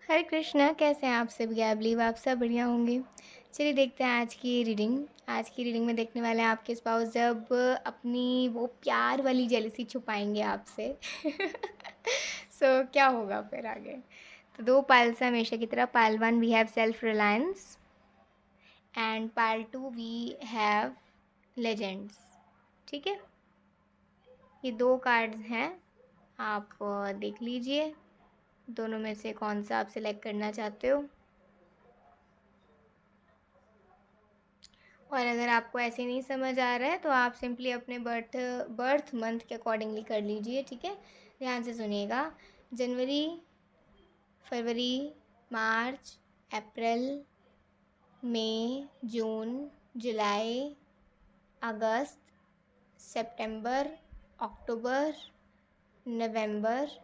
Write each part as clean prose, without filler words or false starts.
हरे कृष्णा, कैसे हैं आप सब? आई बिलीव आप सब बढ़िया होंगे। चलिए देखते हैं आज की रीडिंग। आज की रीडिंग में देखने वाले हैं आपके स्पाउस जब अपनी वो प्यार वाली जेलसी छुपाएंगे आपसे। सो क्या होगा फिर आगे? तो दो पाइल्स हैं हमेशा की तरह। Pile one we have self reliance and pile two we have legends. ठीक है, ये दो कार्ड्स हैं, आप देख लीजिए दोनों में से कौन सा आप सिलेक्ट करना चाहते हो। और अगर आपको ऐसे नहीं समझ आ रहा है तो आप सिंपली अपने बर्थ मंथ के अकॉर्डिंगली कर लीजिए। ठीक है, ध्यान से सुनिएगा। जनवरी, फरवरी, मार्च, अप्रैल, मई, जून, जुलाई, अगस्त, सितंबर, अक्टूबर, नवंबर,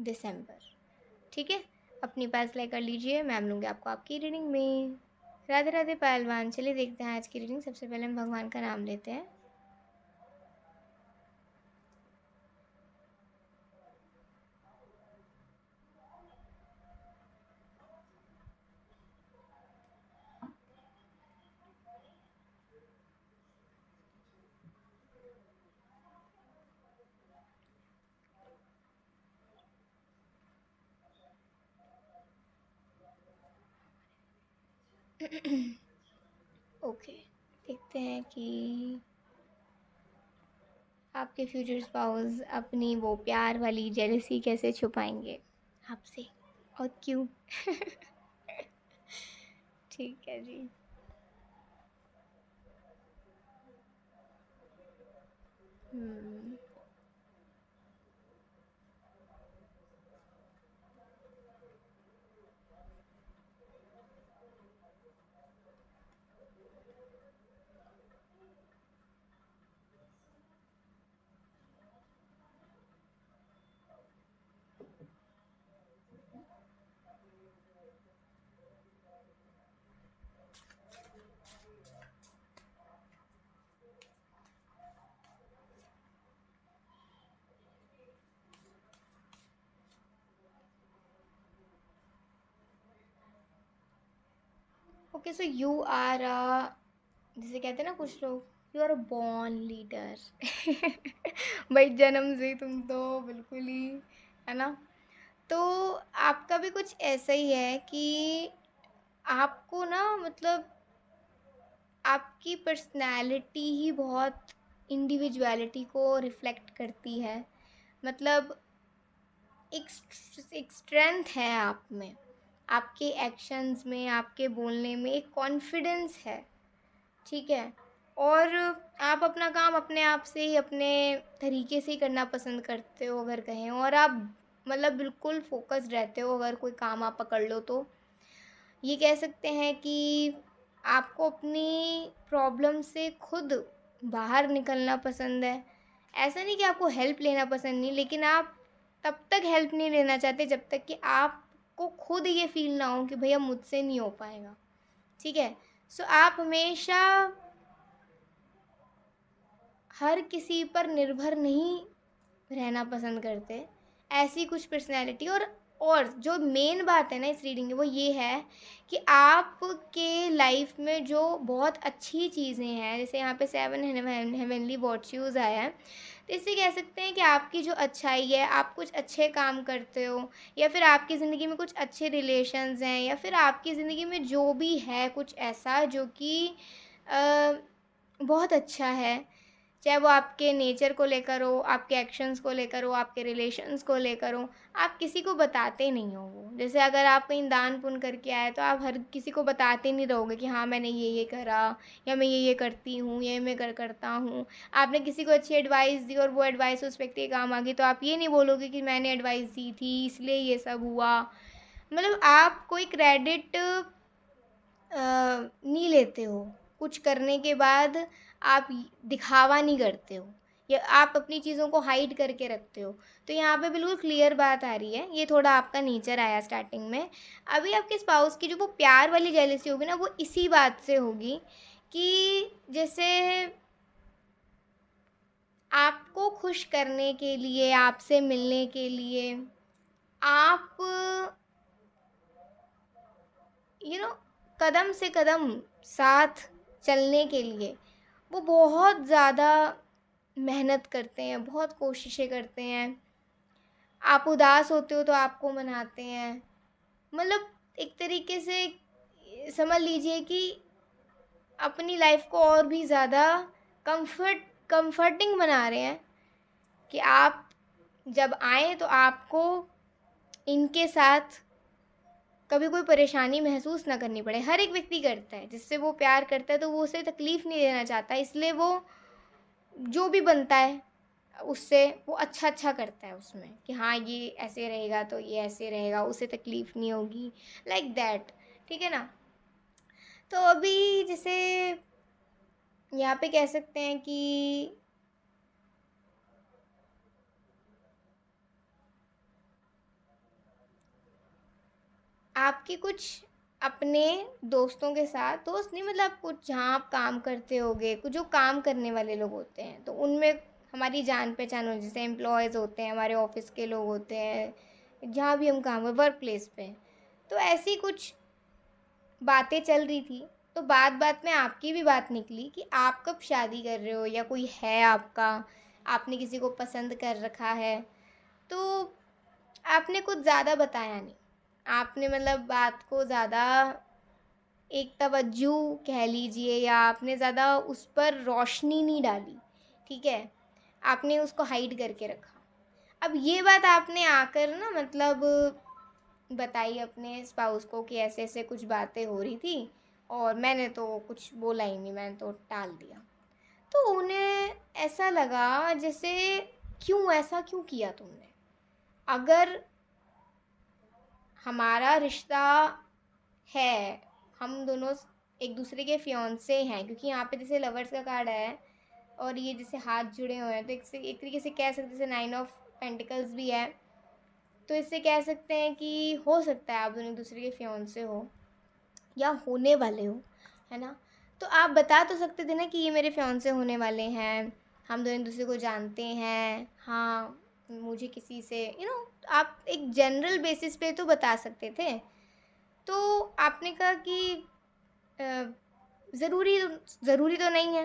दिसंबर। ठीक है, अपनी पास ले कर लीजिए, मैम लूँगी आपको आपकी रीडिंग में। राधे राधे पहलवान। चलिए देखते हैं आज की रीडिंग। सबसे पहले हम भगवान का नाम लेते हैं। ओके, देखते हैं कि आपके फ्यूचर स्पाउस अपनी वो प्यार वाली जेलसी कैसे छुपाएंगे आपसे और क्यों। ठीक है जी। Hmm okay, so you are जैसे कहते हैं ना कुछ लोग, you are a born leader. भाई जन्म से तुम तो बिल्कुल ही, है ना। तो आपका भी कुछ ऐसा ही है कि आपको ना मतलब आपकी पर्सनैलिटी ही बहुत इंडिविजुअलिटी को रिफ्लेक्ट करती है। मतलब एक स्ट्रेंथ है आप में, आपके एक्शंस में, आपके बोलने में एक कॉन्फिडेंस है। ठीक है, और आप अपना काम अपने आप से ही अपने तरीके से ही करना पसंद करते हो अगर कहें, और आप मतलब बिल्कुल फोकस्ड रहते हो अगर कोई काम आप पकड़ लो तो। ये कह सकते हैं कि आपको अपनी प्रॉब्लम से खुद बाहर निकलना पसंद है। ऐसा नहीं कि आपको हेल्प लेना पसंद नहीं, लेकिन आप तब तक हेल्प नहीं लेना चाहते जब तक कि आपको खुद ये फील ना हो कि भैया मुझसे नहीं हो पाएगा। ठीक है, सो आप हमेशा हर किसी पर निर्भर नहीं रहना पसंद करते, ऐसी कुछ पर्सनैलिटी। और जो मेन बात है ना इस रीडिंग की वो ये है कि आपके लाइफ में जो बहुत अच्छी चीज़ें हैं, जैसे यहाँ पे 7 हेवनली वर्च्यूज़ आया है, तो इससे कह सकते हैं कि आपकी जो अच्छाई है, आप कुछ अच्छे काम करते हो, या फिर आपकी ज़िंदगी में कुछ अच्छे रिलेशंस हैं, या फिर आपकी ज़िंदगी में जो भी है कुछ ऐसा जो कि बहुत अच्छा है, चाहे वो आपके नेचर को लेकर हो, आपके एक्शंस को लेकर हो, आपके रिलेशंस को लेकर हो, आप किसी को बताते नहीं हो वो। जैसे अगर आप कहीं दान पुण्य करके आए तो आप हर किसी को बताते नहीं रहोगे कि हाँ मैंने ये करा, या मैं ये करती हूँ, ये मैं करता हूँ। आपने किसी को अच्छी एडवाइस दी और वो एडवाइस उस व्यक्ति के काम आ गई, तो आप ये नहीं बोलोगे कि मैंने एडवाइस दी थी इसलिए ये सब हुआ। मतलब आप कोई क्रेडिट नहीं लेते हो कुछ करने के बाद। आप दिखावा नहीं करते हो, या आप अपनी चीज़ों को हाइड करके रखते हो। तो यहाँ पे बिल्कुल क्लियर बात आ रही है, ये थोड़ा आपका नेचर आया स्टार्टिंग में। अभी आपके स्पाउस की जो वो प्यार वाली जेलसी होगी ना, वो इसी बात से होगी कि जैसे आपको खुश करने के लिए, आपसे मिलने के लिए आप कदम से कदम साथ चलने के लिए वो बहुत ज़्यादा मेहनत करते हैं, बहुत कोशिशें करते हैं। आप उदास होते हो तो आपको मनाते हैं। मतलब एक तरीके से समझ लीजिए कि अपनी लाइफ को और भी ज़्यादा कंफर्टिंग बना रहे हैं कि आप जब आएँ तो आपको इनके साथ कभी कोई परेशानी महसूस ना करनी पड़े। हर एक व्यक्ति करता है, जिससे वो प्यार करता है तो वो उसे तकलीफ़ नहीं देना चाहता, इसलिए वो जो भी बनता है उससे वो अच्छा करता है उसमें कि हाँ ये ऐसे रहेगा तो ये ऐसे रहेगा, उसे तकलीफ़ नहीं होगी, लाइक दैट। ठीक है ना? तो अभी जैसे यहाँ पे कह सकते हैं कि आपके कुछ अपने दोस्तों के साथ, दोस्त नहीं मतलब कुछ जहाँ आप काम करते होगे, कुछ जो काम करने वाले लोग होते हैं तो उनमें हमारी जान पहचान हो, जैसे एम्प्लॉयज़ होते हैं, हमारे ऑफिस के लोग होते हैं, जहाँ भी हम काम वर्क प्लेस पे, तो ऐसी कुछ बातें चल रही थी। तो बात बात में आपकी भी बात निकली कि आप कब शादी कर रहे हो या कोई है आपका, आपने किसी को पसंद कर रखा है। तो आपने कुछ ज़्यादा बताया नहीं, आपने मतलब बात को ज़्यादा एक तवज्जो कह लीजिए या आपने ज़्यादा उस पर रोशनी नहीं डाली। ठीक है? आपने उसको हाइड करके रखा। अब ये बात आपने आकर ना मतलब बताई अपने स्पाउस को कि ऐसे-ऐसे कुछ बातें हो रही थी और मैंने तो कुछ बोला ही नहीं, मैंने तो टाल दिया। तो उन्हें ऐसा लगा जैसे ऐसा क्यों किया तुमने? अगर हमारा रिश्ता है, हम दोनों एक दूसरे के फियांसे हैं, क्योंकि यहाँ पे जैसे लवर्स का कार्ड है और ये जैसे हाथ जुड़े हुए हैं, तो एक तरीके से कह सकते हैं जैसे 9 ऑफ पेंटिकल्स भी है, तो इससे कह सकते हैं कि हो सकता है आप दोनों एक दूसरे के फियांसे हो या होने वाले हो, है ना? तो आप बता तो सकते थे ना कि ये मेरे फियांसे होने वाले हैं, हम दोनों एक दूसरे को जानते हैं, हाँ मुझे किसी से आप एक जनरल बेसिस पे तो बता सकते थे। तो आपने कहा कि अ, ज़रूरी ज़रूरी तो नहीं है,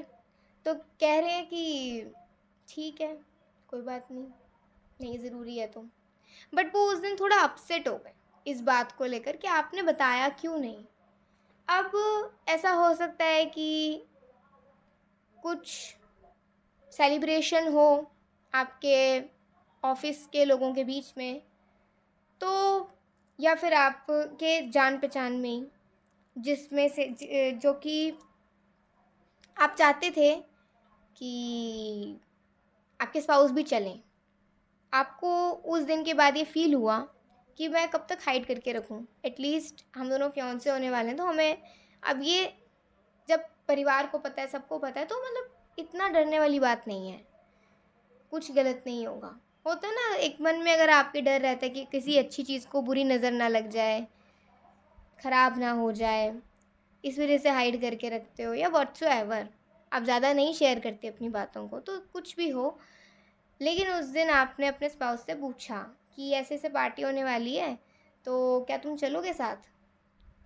तो कह रहे हैं कि ठीक है, कोई बात नहीं, नहीं ज़रूरी है तो। बट वो उस दिन थोड़ा अपसेट हो गए इस बात को लेकर कि आपने बताया क्यों नहीं। अब ऐसा हो सकता है कि कुछ सेलिब्रेशन हो आपके ऑफिस के लोगों के बीच में, तो या फिर आपके जान पहचान में ही, जिसमें से जो कि आप चाहते थे कि आपके स्पाउस भी चलें। आपको उस दिन के बाद ये फ़ील हुआ कि मैं कब तक हाइड करके रखूँ? एटलीस्ट हम दोनों फियांसे होने वाले हैं, तो हमें अब ये जब परिवार को पता है, सबको पता है, तो मतलब इतना डरने वाली बात नहीं है, कुछ गलत नहीं होगा। होता है ना एक मन में अगर आपके डर रहता है कि किसी अच्छी चीज़ को बुरी नज़र ना लग जाए, ख़राब ना हो जाए, इस वजह से हाइड करके रखते हो या व्हाट्सोएवर, आप ज़्यादा नहीं शेयर करते अपनी बातों को, तो कुछ भी हो। लेकिन उस दिन आपने अपने स्पाउस से पूछा कि ऐसे-ऐसे पार्टी होने वाली है, तो क्या तुम चलोगे साथ?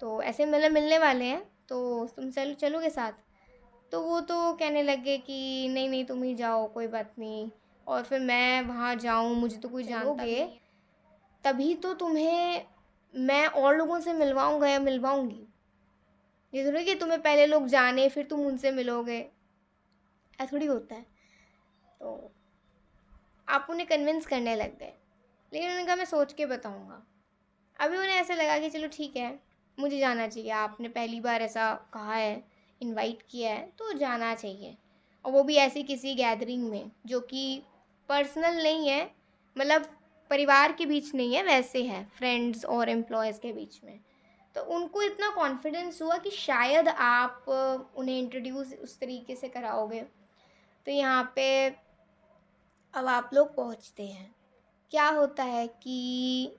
तो ऐसे मतलब मिलने वाले हैं, तो तुम चलोगे साथ? तो वो तो कहने लगे कि नहीं-नहीं तुम ही जाओ, कोई बात नहीं, और फिर मैं वहाँ जाऊँ, मुझे तो कोई जानता भी नहीं है। तभी तो तुम्हें मैं और लोगों से मिलवाऊँगा या मिलवाऊँगी। ये थोड़ी कि तुम्हें पहले लोग जाने फिर तुम उनसे मिलोगे, ऐसा थोड़ी होता है। तो आप उन्हें कन्विंस करने लग गए, लेकिन उन्होंने कहा मैं सोच के बताऊँगा। अभी उन्हें ऐसा लगा कि चलो ठीक है, मुझे जाना चाहिए, आपने पहली बार ऐसा कहा है, इनवाइट किया है, तो जाना चाहिए, और वो भी ऐसी किसी गैदरिंग में जो कि पर्सनल नहीं है, मतलब परिवार के बीच नहीं है, वैसे है फ्रेंड्स और एम्प्लॉयज़ के बीच में। तो उनको इतना कॉन्फिडेंस हुआ कि शायद आप उन्हें इंट्रोड्यूस उस तरीके से कराओगे। तो यहाँ पे अब आप लोग पहुँचते हैं। क्या होता है कि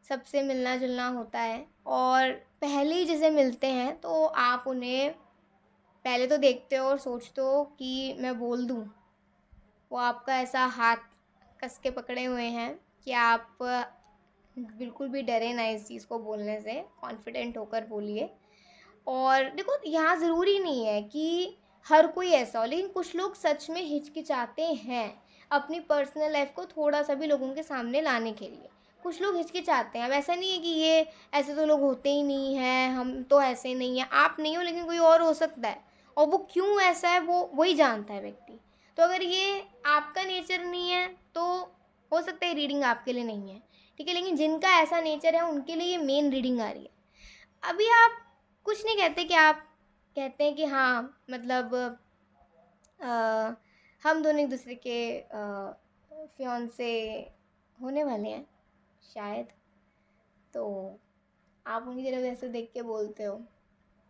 सबसे मिलना जुलना होता है, और पहले ही जैसे मिलते हैं तो आप उन्हें पहले तो देखते हो और सोचते हो कि मैं बोल दूँ। वो आपका ऐसा हाथ कस के पकड़े हुए हैं कि आप बिल्कुल भी डरे ना इस चीज़ को बोलने से, कॉन्फिडेंट होकर बोलिए। और देखो, यहाँ ज़रूरी नहीं है कि हर कोई ऐसा हो, लेकिन कुछ लोग सच में हिचकिचाते हैं अपनी पर्सनल लाइफ को थोड़ा सा भी लोगों के सामने लाने के लिए। कुछ लोग हिचकिचाते हैं। अब ऐसा नहीं है कि ये ऐसे तो लोग होते ही नहीं हैं, हम तो ऐसे नहीं हैं। आप नहीं हो लेकिन कोई और हो सकता है, और वो क्यों ऐसा है वो वही जानता है व्यक्ति। तो अगर ये आपका नेचर नहीं है तो हो सकता है रीडिंग आपके लिए नहीं है, ठीक है। लेकिन जिनका ऐसा नेचर है उनके लिए ये मेन रीडिंग आ रही है। अभी आप कुछ नहीं कहते कि आप कहते हैं कि हाँ, मतलब अ, हम दोनों एक दूसरे के फियांसे होने वाले हैं शायद। तो आप उनकी तरफ ऐसे देख के बोलते हो,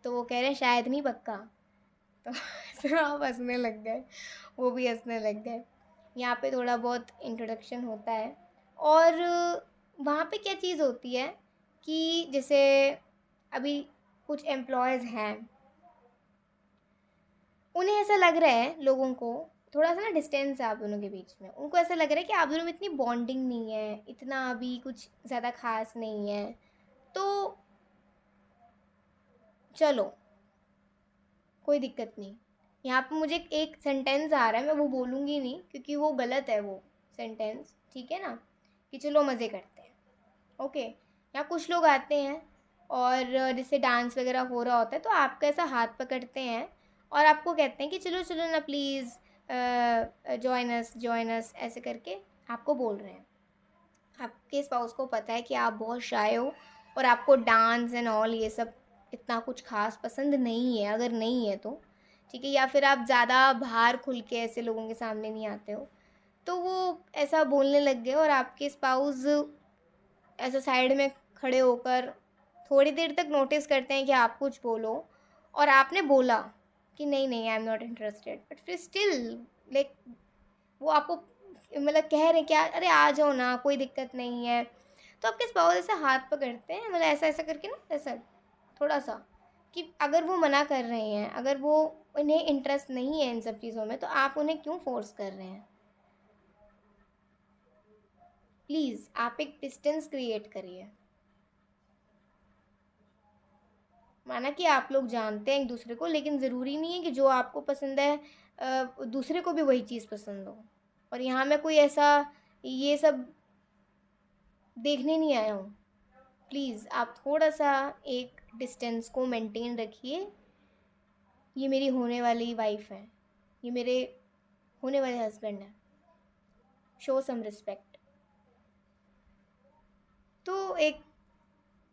तो वो कह रहे हैं शायद नहीं पक्का। तो फिर आप हंसने लग गए, वो भी हंसने लग गए। यहाँ पे थोड़ा बहुत इंट्रोडक्शन होता है। और वहाँ पे क्या चीज़ होती है कि जैसे अभी कुछ एम्प्लॉयज़ हैं, उन्हें ऐसा लग रहा है, लोगों को थोड़ा सा ना डिस्टेंस है आप दोनों के बीच में। उनको ऐसा लग रहा है कि आप दोनों में इतनी बॉन्डिंग नहीं है, इतना अभी कुछ ज़्यादा खास नहीं है। तो चलो, कोई दिक्कत नहीं। यहाँ पे मुझे एक सेंटेंस आ रहा है, मैं वो बोलूँगी नहीं क्योंकि वो गलत है वो सेंटेंस, ठीक है ना, कि चलो मज़े करते हैं। ओके, यहाँ कुछ लोग आते हैं और जैसे डांस वगैरह हो रहा होता है तो आपका ऐसा हाथ पकड़ते हैं और आपको कहते हैं कि चलो चलो ना प्लीज़, जॉइन अस ऐसे करके आपको बोल रहे हैं। आपके स्पाउस को पता है कि आप बहुत शाय हो और आपको डांस एंड ऑल ये सब इतना कुछ खास पसंद नहीं है, अगर नहीं है तो ठीक है, या फिर आप ज़्यादा बाहर खुल के ऐसे लोगों के सामने नहीं आते हो। तो वो ऐसा बोलने लग गए और आपके स्पाउस ऐसे साइड में खड़े होकर थोड़ी देर तक नोटिस करते हैं कि आप कुछ बोलो, और आपने बोला कि नहीं नहीं I am not interested, but फिर स्टिल लाइक वो आपको मतलब कह रहे हैं क्या, अरे आ जाओ ना, कोई दिक्कत नहीं है। तो आपके स्पाउस ऐसे हाथ पकड़ते हैं, मतलब ऐसा ऐसा करके ना, ऐसा थोड़ा सा, कि अगर वो मना कर रहे हैं, अगर वो उन्हें इंटरेस्ट नहीं है इन सब चीज़ों में, तो आप उन्हें क्यों फोर्स कर रहे हैं। प्लीज़ आप एक डिस्टेंस क्रिएट करिए। माना कि आप लोग जानते हैं एक दूसरे को, लेकिन ज़रूरी नहीं है कि जो आपको पसंद है दूसरे को भी वही चीज़ पसंद हो। और यहाँ मैं कोई ऐसा ये सब देखने नहीं आया हूँ। प्लीज़ आप थोड़ा सा एक डिस्टेंस को मेंटेन रखिए। ये मेरी होने वाली वाइफ है, ये मेरे होने वाले हस्बैंड हैं, शो सम रिस्पेक्ट। तो एक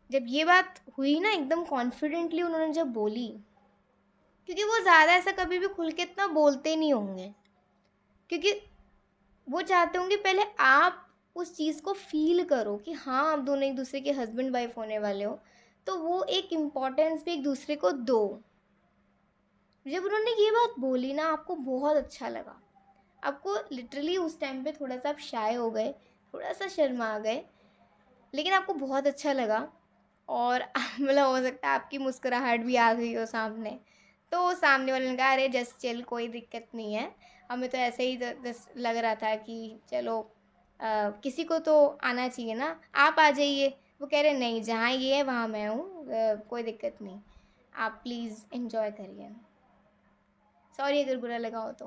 जब ये बात हुई ना, एकदम कॉन्फिडेंटली उन्होंने जब बोली, क्योंकि वो ज़्यादा ऐसा कभी भी खुल के इतना बोलते नहीं होंगे, क्योंकि वो चाहते होंगे पहले आप उस चीज़ को फ़ील करो कि हाँ, आप दोनों एक दूसरे के हस्बैंड वाइफ होने वाले हो, तो वो एक इम्पॉर्टेंस भी एक दूसरे को दो। जब उन्होंने ये बात बोली ना, आपको बहुत अच्छा लगा। आपको लिटरली उस टाइम पे थोड़ा सा आप शाय हो गए, थोड़ा सा शर्मा गए, लेकिन आपको बहुत अच्छा लगा। और मतलब हो सकता है आपकी मुस्कुराहट भी आ गई हो सामने। तो सामने वाले ने कहा अरे जस्ट चिल, कोई दिक्कत नहीं है, हमें तो ऐसे ही जस्ट लग रहा था कि चलो किसी को तो आना चाहिए ना, आप आ जाइए। वो कह रहे नहीं, जहाँ ये है वहाँ मैं हूँ, कोई दिक्कत नहीं, आप प्लीज़ एंजॉय करिए। सॉरी अगर बुरा लगा हो तो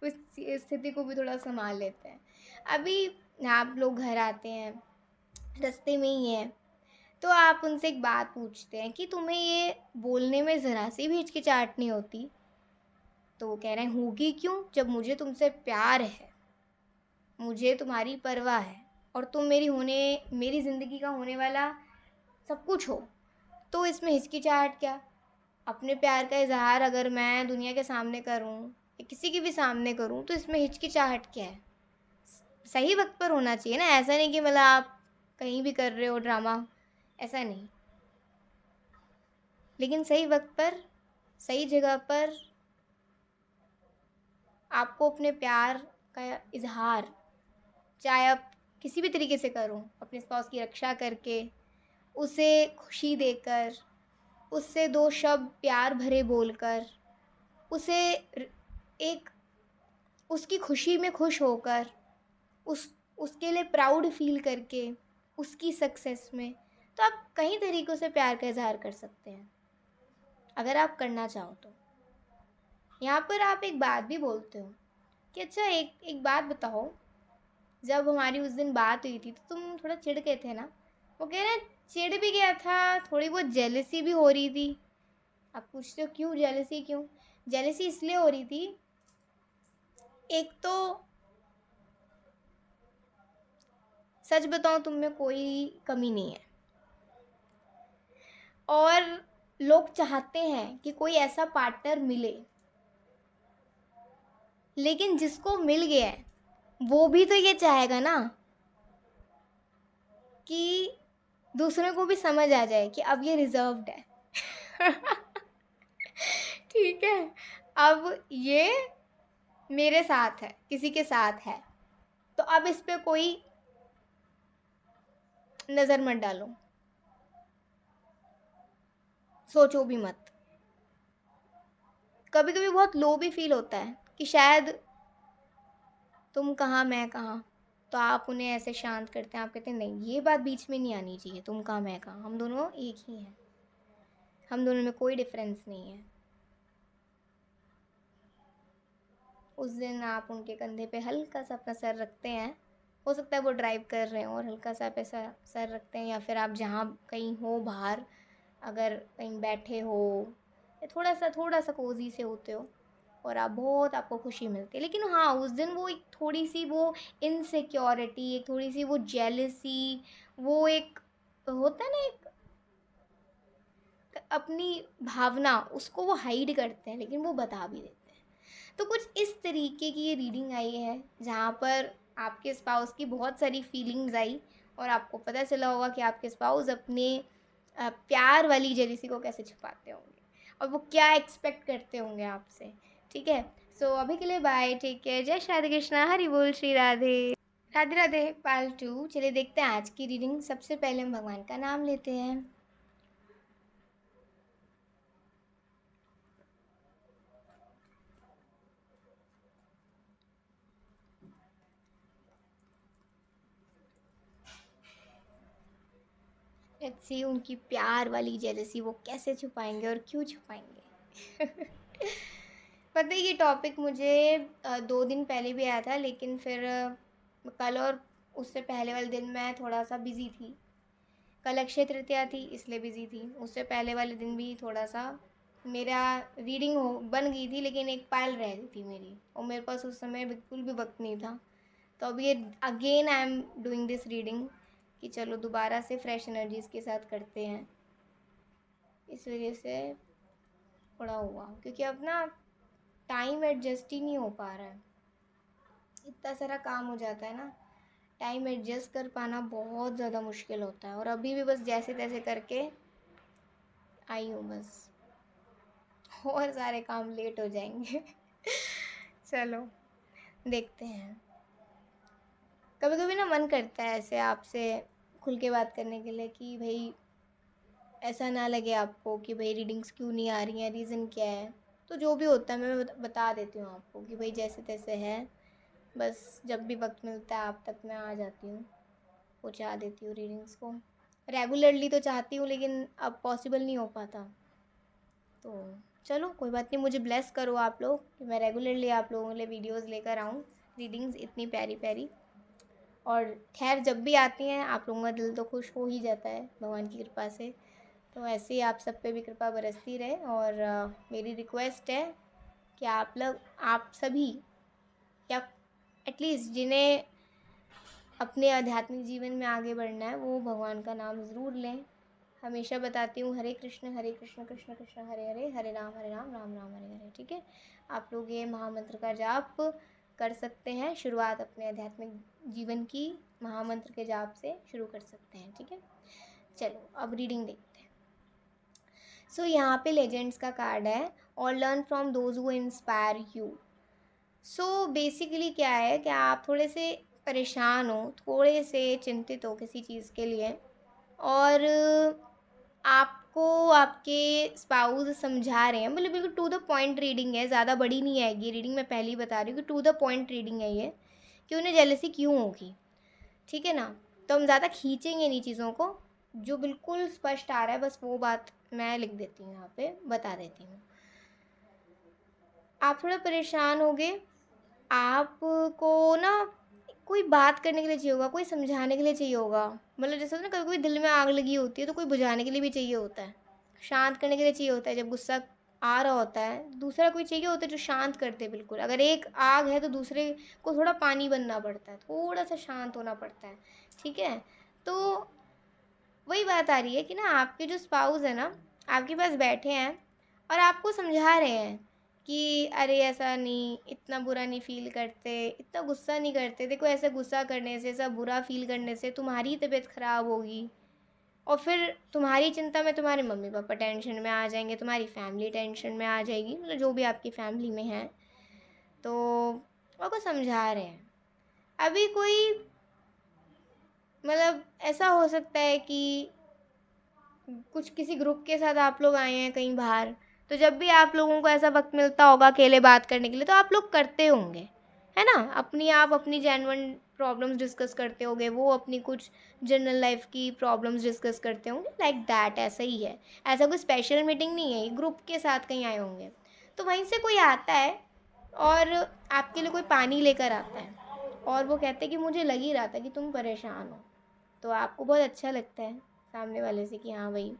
उस स्थिति को भी थोड़ा संभाल लेते हैं। अभी आप लोग घर आते हैं, रास्ते में ही हैं, तो आप उनसे एक बात पूछते हैं कि तुम्हें ये बोलने में ज़रा सी भी हिचकिचाहट नहीं होती। तो वो कह रहे हैं होगी क्यों, जब मुझे तुमसे प्यार है, मुझे तुम्हारी परवाह है, और तुम मेरी ज़िंदगी का होने वाला सब कुछ हो, तो इसमें हिचकिचाहट क्या। अपने प्यार का इजहार अगर मैं दुनिया के सामने करूं या किसी के भी सामने करूं, तो इसमें हिचकिचाहट क्या है। सही वक्त पर होना चाहिए ना, ऐसा नहीं कि मतलब आप कहीं भी कर रहे हो ड्रामा, ऐसा नहीं। लेकिन सही वक्त पर, सही जगह पर आपको अपने प्यार का इजहार, चाहे आप किसी भी तरीके से करो, अपने स्पाउस की रक्षा करके, उसे खुशी देकर, उससे दो शब्द प्यार भरे बोलकर, उसे एक उसकी खुशी में खुश होकर, उसके लिए प्राउड फील करके, उसकी सक्सेस में, तो आप कई तरीक़ों से प्यार का इज़हार कर सकते हैं अगर आप करना चाहो तो। यहाँ पर आप एक बात भी बोलते हो कि अच्छा एक बात बताओ, जब हमारी उस दिन बात हुई थी तो तुम थोड़ा चिढ़ गए थे ना? वो कह रहे हैं चिढ़ भी गया था, थोड़ी बहुत जेलसी भी हो रही थी। आप पूछते हो क्यों जेलसी क्यों? जेलसी इसलिए हो रही थी, एक तो सच बताऊं तुम में कोई कमी नहीं है, और लोग चाहते हैं कि कोई ऐसा पार्टनर मिले, लेकिन जिसको मिल गया है वो भी तो ये चाहेगा ना कि दूसरों को भी समझ आ जाए कि अब ये रिजर्व्ड है। ठीक है, अब ये मेरे साथ है, किसी के साथ है, तो अब इस पे कोई नज़र मत डालो, सोचो भी मत। कभी कभी बहुत लो भी फील होता है कि शायद तुम कहाँ मैं कहाँ, तो आप उन्हें ऐसे शांत करते हैं, आप कहते हैं नहीं ये बात बीच में नहीं आनी चाहिए, तुम कहाँ मैं कहाँ, हम दोनों एक ही हैं, हम दोनों में कोई डिफरेंस नहीं है। उस दिन आप उनके कंधे पे हल्का सा अपना सर रखते हैं, हो सकता है वो ड्राइव कर रहे हो और हल्का सा पैसा सर रखते हैं, या फिर आप जहाँ कहीं हो बाहर, अगर कहीं बैठे हो या थोड़ा सा कोजी से होते हो, और आप बहुत आपको खुशी मिलती है। लेकिन हाँ, उस दिन वो एक थोड़ी सी वो इनसिक्योरिटी, एक थोड़ी सी वो जेलसी, वो एक होता है ना, एक अपनी भावना, उसको वो हाइड करते हैं लेकिन वो बता भी देते हैं। तो कुछ इस तरीके की ये रीडिंग आई है जहाँ पर आपके स्पाउस की बहुत सारी फीलिंग्स आई, और आपको पता चला होगा कि आपके स्पाउस अपने प्यार वाली जेलिसी को कैसे छुपाते होंगे और वो क्या एक्सपेक्ट करते होंगे आपसे। ठीक है, सो अभी के लिए बाय, टेक केयर, जय श्री कृष्णा, हरि बोल, श्री राधे राधे राधे। पार्ट 2, चलिए देखते हैं आज की रीडिंग। सबसे पहले हम भगवान का नाम लेते हैं। लेट्स सी उनकी प्यार वाली जेलसी वो कैसे छुपाएंगे और क्यों छुपाएंगे। पता है ये टॉपिक मुझे 2 दिन पहले भी आया था, लेकिन फिर कल और उससे पहले वाले दिन मैं थोड़ा सा बिज़ी थी। कल अक्षय तृतीया थी इसलिए बिज़ी थी, उससे पहले वाले दिन भी थोड़ा सा मेरा रीडिंग हो बन गई थी, लेकिन एक पायल रह गई थी मेरी, और मेरे पास उस समय बिल्कुल भी वक्त नहीं था। तो अभी ये again I am doing this reading कि चलो दोबारा से फ्रेश एनर्जीज़ के साथ करते हैं, इस वजह से थोड़ा हुआ, क्योंकि अब ना टाइम एडजस्ट ही नहीं हो पा रहा है, इतना सारा काम हो जाता है ना, टाइम एडजस्ट कर पाना बहुत ज़्यादा मुश्किल होता है। और अभी भी बस जैसे तैसे करके आई हूँ बस, और सारे काम लेट हो जाएंगे। चलो देखते हैं। कभी कभी ना मन करता है ऐसे आपसे खुल के बात करने के लिए कि भाई ऐसा ना लगे आपको कि भाई रीडिंग्स क्यों नहीं आ रही हैं, रीज़न क्या है। तो जो भी होता है मैं बता देती हूँ आपको कि भाई जैसे तैसे है, बस जब भी वक्त मिलता है आप तक मैं आ जाती हूँ, पहुँचा देती हूँ रीडिंग्स को। रेगुलरली तो चाहती हूँ लेकिन अब पॉसिबल नहीं हो पाता, तो चलो कोई बात नहीं, मुझे ब्लेस करो आप लोग कि मैं रेगुलरली आप लोगों के लिए वीडियोज़ लेकर आऊँ, रीडिंग्स इतनी प्यारी प्यारी। और खैर जब भी आती हैं आप लोगों का दिल तो खुश हो ही जाता है भगवान की कृपा से, तो ऐसे ही आप सब पे भी कृपा बरसती रहे। और मेरी रिक्वेस्ट है कि आप सभी, या एटलीस्ट जिन्हें अपने आध्यात्मिक जीवन में आगे बढ़ना है, वो भगवान का नाम ज़रूर लें। हमेशा बताती हूँ हरे कृष्ण कृष्ण कृष्ण हरे हरे, हरे राम राम राम हरे हरे। ठीक है, आप लोग ये महामंत्र का जाप कर सकते हैं, शुरुआत अपने आध्यात्मिक जीवन की महामंत्र के जाप से शुरू कर सकते हैं। ठीक है, चलो अब रीडिंग देखते हैं। सो यहाँ पे लेजेंड्स का कार्ड है, और learn from those who inspire you. So basically क्या है कि आप थोड़े से परेशान हो, थोड़े से चिंतित हो किसी चीज़ के लिए, और आपको आपके स्पाउस समझा रहे हैं, मतलब बिल्कुल टू द पॉइंट रीडिंग है, ज़्यादा बड़ी नहीं आएगी रीडिंग, मैं पहले ही बता रही हूँ कि टू द पॉइंट रीडिंग है ये, कि उन्हें जेलसी क्यों होगी। ठीक है ना, तो हम ज़्यादा खींचेंगे नहीं चीज़ों को, जो बिल्कुल स्पष्ट आ रहा है बस वो बात मैं लिख देती हूँ, यहाँ पे बता देती हूँ। आप थोड़ा परेशान हो गए, आपको ना कोई बात करने के लिए चाहिए होगा, कोई समझाने के लिए चाहिए होगा। मतलब जैसे होता है ना, कभी कभी दिल में आग लगी होती है तो कोई बुझाने के लिए भी चाहिए होता है, शांत करने के लिए चाहिए होता है। जब गुस्सा आ रहा होता है, दूसरा कोई चाहिए होता है जो शांत करते हैं बिल्कुल। अगर एक आग है तो दूसरे को थोड़ा पानी बनना पड़ता है, थोड़ा सा शांत होना पड़ता है, ठीक है। तो वही बात आ रही है कि ना आपके जो स्पाउस है ना, आपके पास बैठे हैं और आपको समझा रहे हैं कि अरे ऐसा नहीं, इतना बुरा नहीं फील करते, इतना गुस्सा नहीं करते, देखो ऐसा गुस्सा करने से, ऐसा बुरा फील करने से तुम्हारी तबीयत ख़राब होगी, और फिर तुम्हारी चिंता में तुम्हारे मम्मी पापा टेंशन में आ जाएंगे, तुम्हारी फैमिली टेंशन में आ जाएगी, मतलब जो भी आपकी फैमिली में है। तो आपको समझा रहे हैं। अभी कोई मतलब ऐसा हो सकता है कि कुछ किसी ग्रुप के साथ आप लोग आए हैं कहीं बाहर, तो जब भी आप लोगों को ऐसा वक्त मिलता होगा अकेले बात करने के लिए, तो आप लोग करते होंगे, है ना। आप अपनी जेन्युइन प्रॉब्लम्स डिस्कस करते होंगे, वो अपनी कुछ जनरल लाइफ की प्रॉब्लम्स डिस्कस करते होंगे, लाइक दैट, ऐसा ही है। ऐसा कोई स्पेशल मीटिंग नहीं है, ग्रुप के साथ कहीं आए होंगे। तो वहीं से कोई आता है और आपके लिए कोई पानी लेकर आता है, और वो कहते हैं कि मुझे लग ही रहा था कि तुम परेशान हो। तो आपको बहुत अच्छा लगता है सामने वाले से कि हाँ भाई,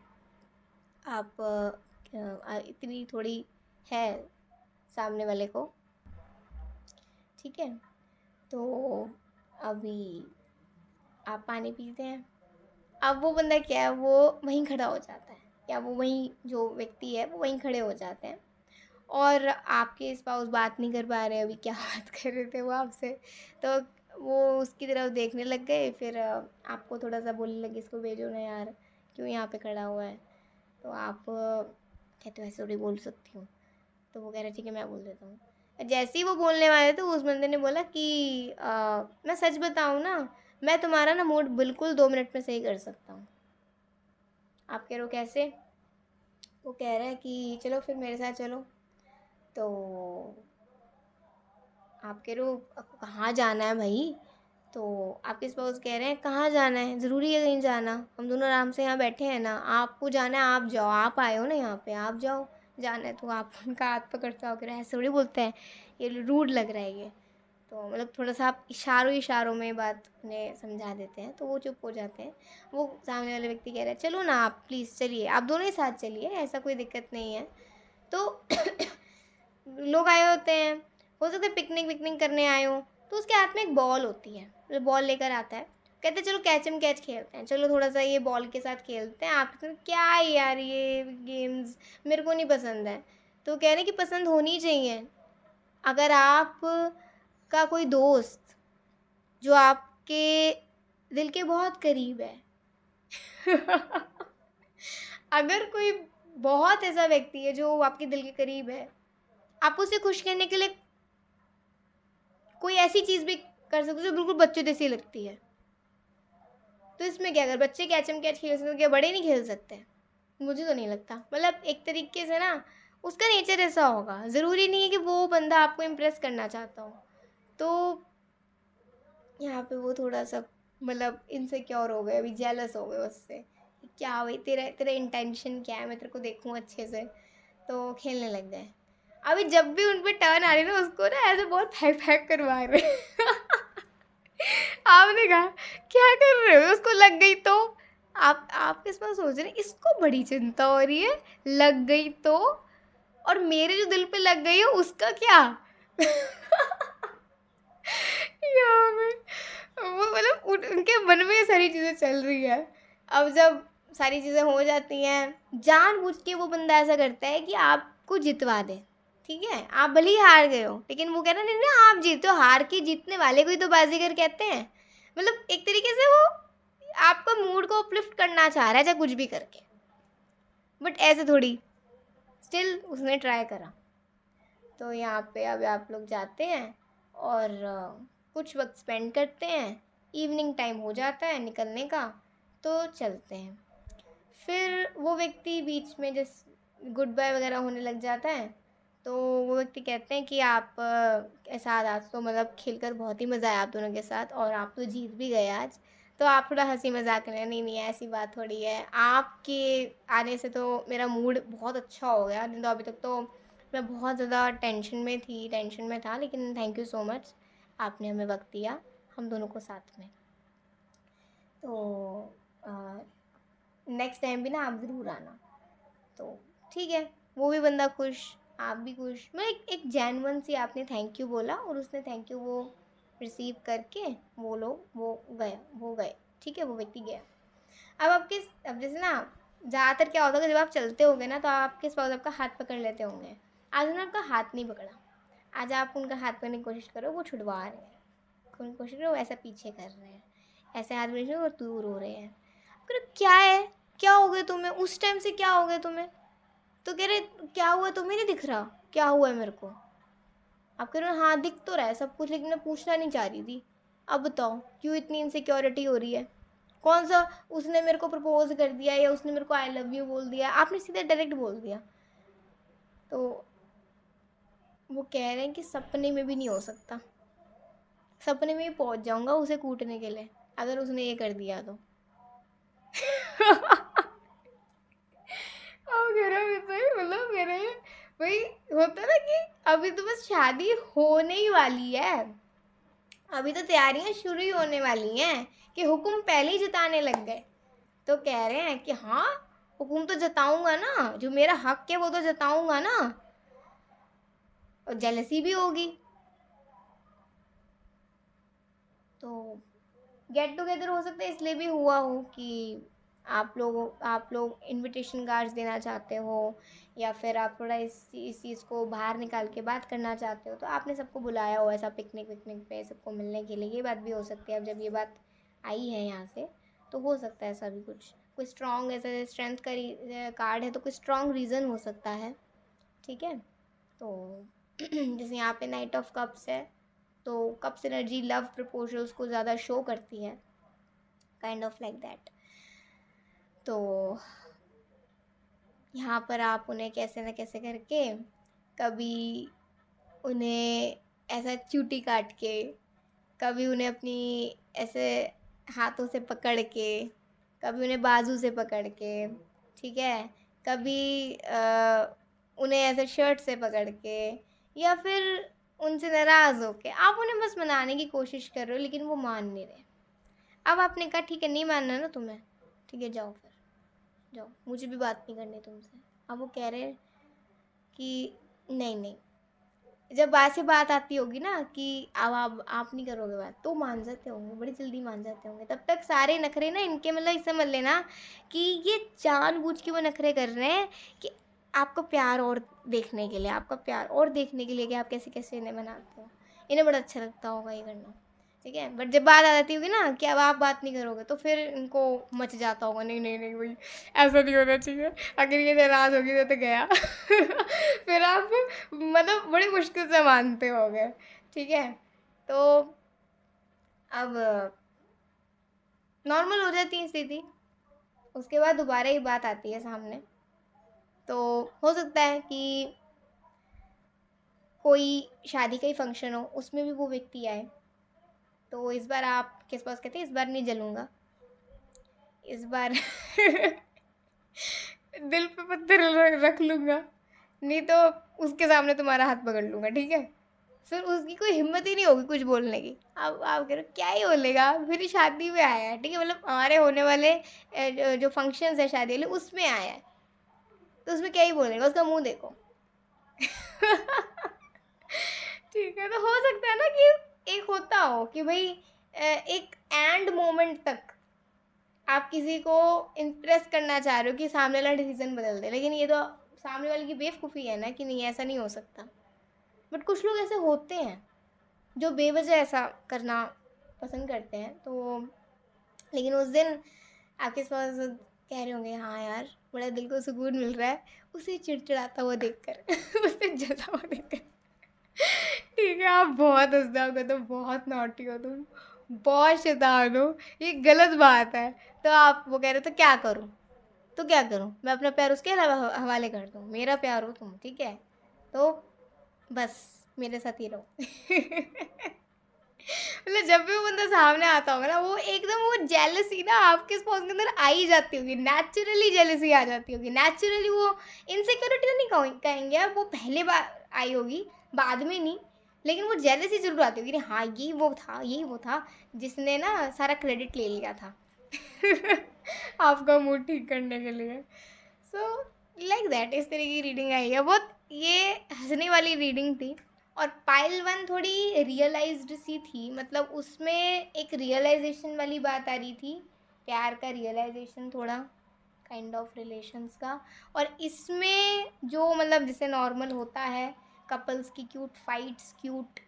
आप इतनी थोड़ी है सामने वाले को, ठीक है। तो अभी आप पानी पीते हैं। अब वो बंदा क्या है, वो वहीं खड़ा हो जाता है, या वो वहीं जो व्यक्ति है वो वहीं खड़े हो जाते हैं, और आपके स्पाउस बात नहीं कर पा रहे, अभी क्या बात कर रहे थे वो आपसे, तो वो उसकी तरफ देखने लग गए। फिर आपको थोड़ा सा बोलने लगे, इसको भेजो ना यार, क्यों यहाँ पे खड़ा हुआ है। तो आप कहते हो ऐसे थोड़ी बोल सकती हूँ। तो वो कह रहे ठीक है मैं बोल देता हूँ। जैसे ही वो बोलने वाले थे, उस बंदे ने बोला कि मैं सच बताऊँ ना, मैं तुम्हारा ना मूड बिल्कुल 2 मिनट में सही कर सकता हूँ। आप कह रहे हो कैसे। वो कह रहा है कि चलो फिर मेरे साथ चलो। तो आप कह रहे हो आपको कहाँ जाना है भाई। तो आपके स्पाउस कह रहे हैं कहाँ जाना है, ज़रूरी है कहीं जाना, हम दोनों आराम से यहाँ बैठे हैं ना, आपको जाना है आप जाओ, आप आए हो ना यहाँ पे, आप जाओ, जाना है तो। आप उनका हाथ पकड़ते हो, ऐसे थोड़ी बोलते हैं, ये रूड लग रहा है ये। तो मतलब थोड़ा सा आप इशारों इशारों में बात उन्हें समझा देते हैं, तो वो चुप हो जाते हैं। वो सामने वाले व्यक्ति कह रहा है चलो ना आप प्लीज़ चलिए, आप दोनों ही साथ चलिए, ऐसा कोई दिक्कत नहीं है। तो लोग आए होते हैं, हो सकता है पिकनिक विकनिक करने आए हो, तो उसके हाथ में एक बॉल होती है, तो बॉल लेकर आता है, कहते हैं चलो कैचम कैच खेलते हैं, चलो थोड़ा सा ये बॉल के साथ खेलते हैं। आप तो क्या है यार ये गेम्स, मेरे को नहीं पसंद है। तो कह रहे हैं कि पसंद होनी चाहिए। अगर आप का कोई दोस्त जो आपके दिल के बहुत करीब है अगर कोई बहुत ऐसा व्यक्ति है जो आपके दिल के करीब है, आप उसे खुश करने के लिए कोई ऐसी चीज़ भी कर सकते हो जो बिल्कुल बच्चों जैसी लगती है। तो इसमें क्या, अगर बच्चे कैचम कैच खेल सकते तो क्या बड़े नहीं खेल सकते। मुझे तो नहीं लगता, मतलब एक तरीके से ना उसका नेचर ऐसा होगा, ज़रूरी नहीं है कि वो बंदा आपको इम्प्रेस करना चाहता हो। तो यहाँ पे वो थोड़ा सा मतलब इनसिक्योर हो गए, अभी जेलस हो गए उससे, क्या भाई तेरा तेरा इंटेंशन क्या है, मैं तेरे को देखूँ अच्छे से। तो खेलने लग गए। अभी जब भी उन पे टर्न आ रही ना, उसको ना ऐसे बहुत फेंक फेंक करवा रहे आपने कहा क्या कर रहे हो, उसको लग गई तो। आप किस बात सोच रहे हैं, इसको बड़ी चिंता हो रही है, लग गई तो, और मेरे जो दिल पे लग गई है उसका क्या यहाँ पे वो मतलब उनके मन में ये सारी चीज़ें चल रही है। अब जब सारी चीज़ें हो जाती हैं, जानबूझ के वो बंदा ऐसा करता है कि आपको जितवा दे, ठीक है। आप भले ही हार गए हो, लेकिन वो कह रहा नहीं ना आप जीते हो, हार के जीतने वाले को ही तो बाजीगर कहते हैं। मतलब एक तरीके से वो आपका मूड को अपलिफ्ट करना चाह रहा है, चाहे कुछ भी करके, बट ऐसे थोड़ी। स्टिल उसने ट्राई करा। तो यहाँ पे अब आप लोग जाते हैं और कुछ वक्त स्पेंड करते हैं, इवनिंग टाइम हो जाता है निकलने का, तो चलते हैं। फिर वो व्यक्ति बीच में जिस गुड बाय वगैरह होने लग जाता है, तो वो व्यक्ति कहते हैं कि आप साथ आज तो मतलब खेलकर बहुत ही मज़ा आया आप दोनों के साथ, और आप तो जीत भी गए आज, तो आप थोड़ा हंसी मजाक करें, नहीं नहीं ऐसी बात थोड़ी है, आपके आने से तो मेरा मूड बहुत अच्छा हो गया, नहीं तो अभी तक तो मैं बहुत ज़्यादा टेंशन में था, लेकिन थैंक यू सो मच, आपने हमें वक्त दिया हम दोनों को साथ में। तो नेक्स्ट टाइम भी ना आप ज़रूर आना। तो ठीक है, वो भी बंदा खुश, आप भी खुश, मैं एक जेन्युइन सी आपने थैंक यू बोला और उसने थैंक यू वो रिसीव करके वो गए, ठीक है, वो व्यक्ति गया। अब जैसे ना ज़्यादातर क्या होता है कि जब आप चलते होगे ना तो आपके स्पाउस आपका हाथ पकड़ लेते होंगे, आज उन्होंने आपका हाथ नहीं पकड़ा, आज आप उनका हाथ पकड़ने की कोशिश करो, वो छुड़वा रहे हैं, कोशिश करो, वो ऐसा पीछे कर रहे हैं, ऐसे हाथ में और दूर हो रहे हैं, क्या है, क्या हो गया तुम्हें, उस टाइम से क्या हो गया तुम्हें, तो कह रहे क्या हुआ तुम्हें नहीं दिख रहा, क्या हुआ है मेरे को, आप कह रहे हो हाँ दिख तो रहा है सब कुछ, लेकिन मैं पूछना नहीं चाह रही थी, अब बताओ क्यों इतनी इनसिक्योरिटी हो रही है, कौन सा उसने मेरे को प्रपोज कर दिया या उसने मेरे को आई लव यू बोल दिया, आपने सीधे डायरेक्ट बोल दिया। तो वो कह रहे हैं कि सपने में भी नहीं हो सकता, सपने में ही पहुंच जाऊंगा उसे कूटने के लिए अगर उसने ये कर दिया तो। अब कह रहे मतलब कह रहे हैं भाई, होता है ना कि अभी तो बस शादी होने ही वाली है, अभी तो तैयारियां शुरू ही होने वाली हैं कि हुक्म पहले ही जताने लग गए, तो कह रहे हैं कि हाँ हुक्म तो जताऊंगा ना, जो मेरा हक है वो तो जताऊंगा ना, और जेलसी भी होगी। तो गेट टुगेदर हो सकता है इसलिए भी हुआ हो कि आप लोग इनविटेशन कार्ड्स देना चाहते हो, या फिर आप थोड़ा इस चीज़ को बाहर निकाल के बात करना चाहते हो, तो आपने सबको बुलाया हो ऐसा पिकनिक विकनिक पे सबको मिलने के लिए, ये बात भी हो सकती है। अब जब ये बात आई है यहाँ से तो हो सकता है ऐसा भी कुछ, कोई स्ट्रॉन्ग ऐसा स्ट्रेंथ का कार्ड है तो कोई स्ट्रॉन्ग रीज़न हो सकता है, ठीक है। तो जैसे यहाँ पे नाइट ऑफ कप्स है, तो कप्स एनर्जी लव प्रपोजल्स को ज़्यादा शो करती है, काइंड ऑफ लाइक दैट। तो यहाँ पर आप उन्हें कैसे न कैसे करके, कभी उन्हें ऐसा चूटी काट के, कभी उन्हें अपनी ऐसे हाथों से पकड़ के, कभी उन्हें बाजू से पकड़ के, ठीक है, कभी उन्हें ऐसे शर्ट से पकड़ के, या फिर उनसे नाराज़ होके आप उन्हें बस मनाने की कोशिश कर रहे हो, लेकिन वो मान नहीं रहे। अब आपने कहा ठीक है नहीं मानना ना तुम्हें, ठीक है जाओ फिर जाओ, मुझे भी बात नहीं करनी तुमसे। अब वो कह रहे हैं कि नहीं नहीं, जब बात से बात आती होगी ना कि अब आप नहीं करोगे बात, तो मान जाते होंगे, बड़ी जल्दी मान जाते होंगे, तब तक सारे नखरे ना इनके, मतलब इसे समझ लेना कि ये जानबूझ के वो नखरे कर रहे हैं कि आपका प्यार और देखने के लिए, आपका प्यार और देखने के लिए कि आप कैसे कैसे इन्हें बनाते हो, इन्हें बड़ा अच्छा लगता होगा ये करना, ठीक है। बट जब बात आ जाती होगी ना कि अब आप बात नहीं करोगे, तो फिर इनको मच जाता होगा, नहीं नहीं नहीं भाई ऐसा नहीं होना चाहिए, अगर ये नाराज़ होगी तो गया। फिर आप मतलब बड़ी मुश्किल से मानते होगे, ठीक है। तो अब नॉर्मल हो जाती है स्थिति, उसके बाद दोबारा ही बात आती है सामने, तो हो सकता है कि कोई शादी का ही फंक्शन हो, उसमें भी वो व्यक्ति आए, तो इस बार आप किस पास कहते हैं, इस बार नहीं जलूंगा, इस बार दिल पे पत्थर रख लूंगा, नहीं तो उसके सामने तुम्हारा हाथ पकड़ लूंगा, ठीक है। फिर उसकी कोई हिम्मत ही नहीं होगी कुछ बोलने की, अब आप कह रहे हो क्या ही बोलेगा, फिर शादी में आया है, ठीक है, मतलब हमारे होने वाले जो फंक्शंस है शादी वाले उसमें आया है, तो उसमें क्या ही बोलेगा, उसका मुंह देखो। ठीक है, तो हो सकता है ना कि एक होता हो कि भाई एक एंड मोमेंट तक आप किसी को इम्प्रेस करना चाह रहे हो कि सामने वाला डिसीजन बदल दे, लेकिन ये तो सामने वाले की बेवकूफ़ी है ना कि नहीं ऐसा नहीं हो सकता। बट कुछ लोग ऐसे होते हैं जो बेवजह ऐसा करना पसंद करते हैं, तो लेकिन उस दिन आपके पास कह रहे होंगे हाँ यार बड़ा दिल को सुकून मिल रहा है उसे चिड़चिड़ाता हुआ देखकर, उसे जलता हुआ देखकर। ठीक है, आप बहुत हंसदा होगा, तो बहुत नॉटी हो तुम, बहुत शैतान हो, ये गलत बात है। तो आप वो कह रहे तो क्या करूँ, तो क्या करूँ, मैं अपना प्यार उसके हवाले कर दूँ, मेरा प्यार हो तुम, ठीक है, तो बस मेरे साथ ही रहो। मतलब जब भी वो बंदा सामने आता होगा ना, वो एकदम वो जेलसी ना आपके स्पाउस के अंदर आ ही जाती होगी, नेचुरली जेलसी आ जाती होगी, नेचुरली वो इनसिक्योरिटी तो नहीं कहेंगे आप, वो पहले बार आई होगी, बाद में नहीं, लेकिन वो जेलसी जरूर आती होगी, नहीं हाँ यही वो था जिसने ना सारा क्रेडिट ले लिया था आपका मूड ठीक करने के लिए। सो लाइक दैट, इस तरह की रीडिंग आई है, बहुत ये हंसने वाली रीडिंग थी। और पाइल वन थोड़ी रियलाइज्ड सी थी, मतलब उसमें एक रियलाइजेशन वाली बात आ रही थी, प्यार का रियलाइजेशन, थोड़ा काइंड ऑफ रिलेशंस का। और इसमें जो मतलब जैसे नॉर्मल होता है कपल्स की क्यूट फाइट्स, क्यूट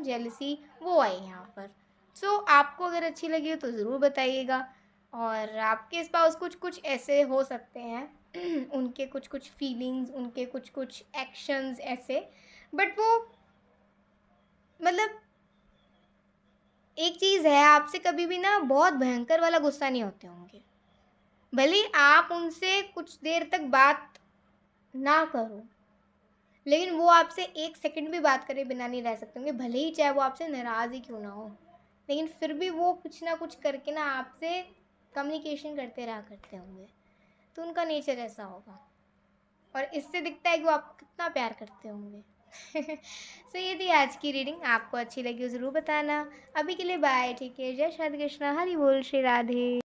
जेलसी, वो आई यहाँ पर। सो आपको अगर अच्छी लगी हो तो ज़रूर बताइएगा। और आपके स्पाउस कुछ कुछ ऐसे हो सकते हैं उनके कुछ कुछ फीलिंग्स, उनके कुछ कुछ एक्शंस ऐसे, बट वो मतलब एक चीज़ है, आपसे कभी भी ना बहुत भयंकर वाला गुस्सा नहीं होते होंगे, भले ही आप उनसे कुछ देर तक बात ना करो, लेकिन वो आपसे 1 सेकंड भी बात करे बिना नहीं रह सकते होंगे, भले ही चाहे वो आपसे नाराज़ ही क्यों ना हो, लेकिन फिर भी वो कुछ ना कुछ करके ना आपसे कम्युनिकेशन करते रहा करते होंगे, तो उनका नेचर ऐसा होगा। और इससे दिखता है कि वो आपको कितना प्यार करते होंगे। सो ये थी आज की रीडिंग, आपको अच्छी लगी हो ज़रूर बताना। अभी के लिए बाय, ठीक है, जय श्री कृष्णा, हरि बोल, श्री राधे।